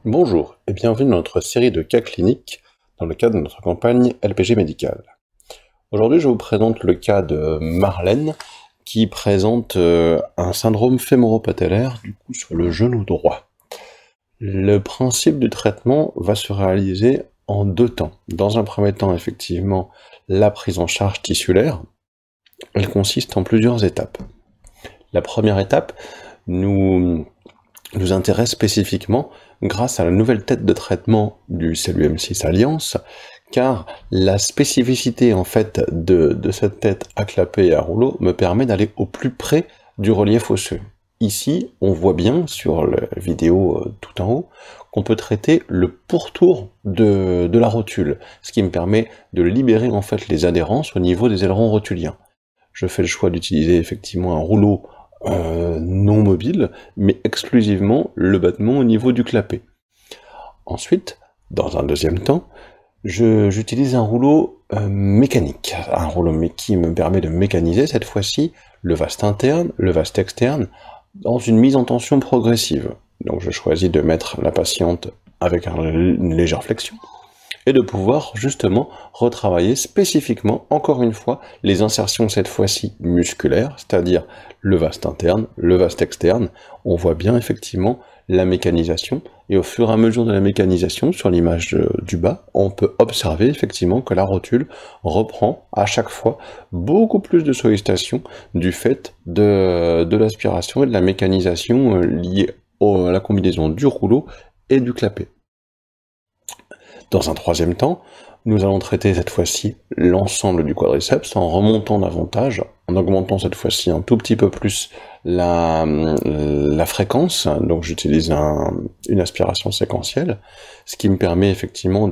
Bonjour et bienvenue dans notre série de cas cliniques dans le cadre de notre campagne LPG médicale. Aujourd'hui, je vous présente le cas de Marlène qui présente un syndrome fémoro-patellaire du coup sur le genou droit. Le principe du traitement va se réaliser en deux temps. Dans un premier temps, effectivement, la prise en charge tissulaire, elle consiste en plusieurs étapes. La première étape nous intéresse spécifiquement grâce à la nouvelle tête de traitement du CELUM6 Alliance, car la spécificité en fait de cette tête à clapet et à rouleau me permet d'aller au plus près du relief osseux. Ici, on voit bien sur la vidéo tout en haut qu'on peut traiter le pourtour de la rotule, ce qui me permet de libérer en fait les adhérences au niveau des ailerons rotuliens. Je fais le choix d'utiliser effectivement un rouleau non mobile, mais exclusivement le battement au niveau du clapet. Ensuite, dans un deuxième temps, j'utilise un rouleau mécanique, un rouleau qui me permet de mécaniser cette fois-ci le vaste interne, le vaste externe, dans une mise en tension progressive. Donc je choisis de mettre la patiente avec une légère flexion, et de pouvoir justement retravailler spécifiquement, encore une fois, les insertions cette fois-ci musculaires, c'est-à-dire le vaste interne, le vaste externe. On voit bien effectivement la mécanisation, et au fur et à mesure de la mécanisation, sur l'image du bas, on peut observer effectivement que la rotule reprend à chaque fois beaucoup plus de sollicitation du fait de l'aspiration et de la mécanisation liée à la combinaison du rouleau et du clapet. Dans un troisième temps, nous allons traiter cette fois-ci l'ensemble du quadriceps en remontant davantage, en augmentant cette fois-ci un tout petit peu plus la fréquence. Donc j'utilise une aspiration séquentielle, ce qui me permet effectivement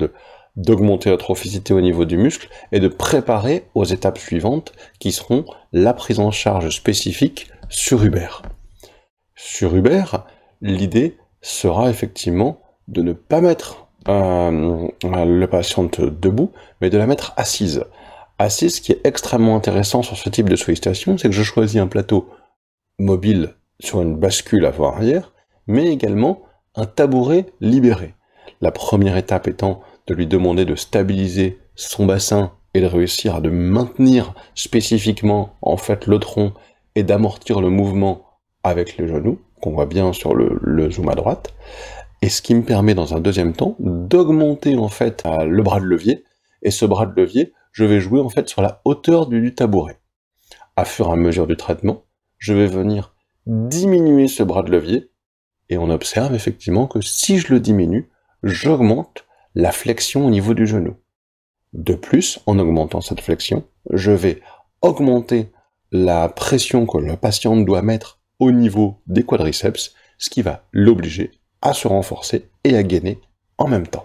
d'augmenter la trophicité au niveau du muscle et de préparer aux étapes suivantes qui seront la prise en charge spécifique sur Uber. Sur Uber, l'idée sera effectivement de ne pas mettre la patiente debout, mais de la mettre assise. Assise, ce qui est extrêmement intéressant sur ce type de sollicitation, c'est que je choisis un plateau mobile sur une bascule avant-arrière, mais également un tabouret libéré. La première étape étant de lui demander de stabiliser son bassin et de réussir à maintenir spécifiquement en fait le tronc et d'amortir le mouvement avec les genoux, qu'on voit bien sur le zoom à droite. Et ce qui me permet dans un deuxième temps d'augmenter en fait le bras de levier, et ce bras de levier, je vais jouer en fait sur la hauteur du tabouret. À fur et à mesure du traitement, je vais venir diminuer ce bras de levier, et on observe effectivement que si je le diminue, j'augmente la flexion au niveau du genou. De plus, en augmentant cette flexion, je vais augmenter la pression que la patiente doit mettre au niveau des quadriceps, ce qui va l'obliger à se renforcer et à gainer en même temps.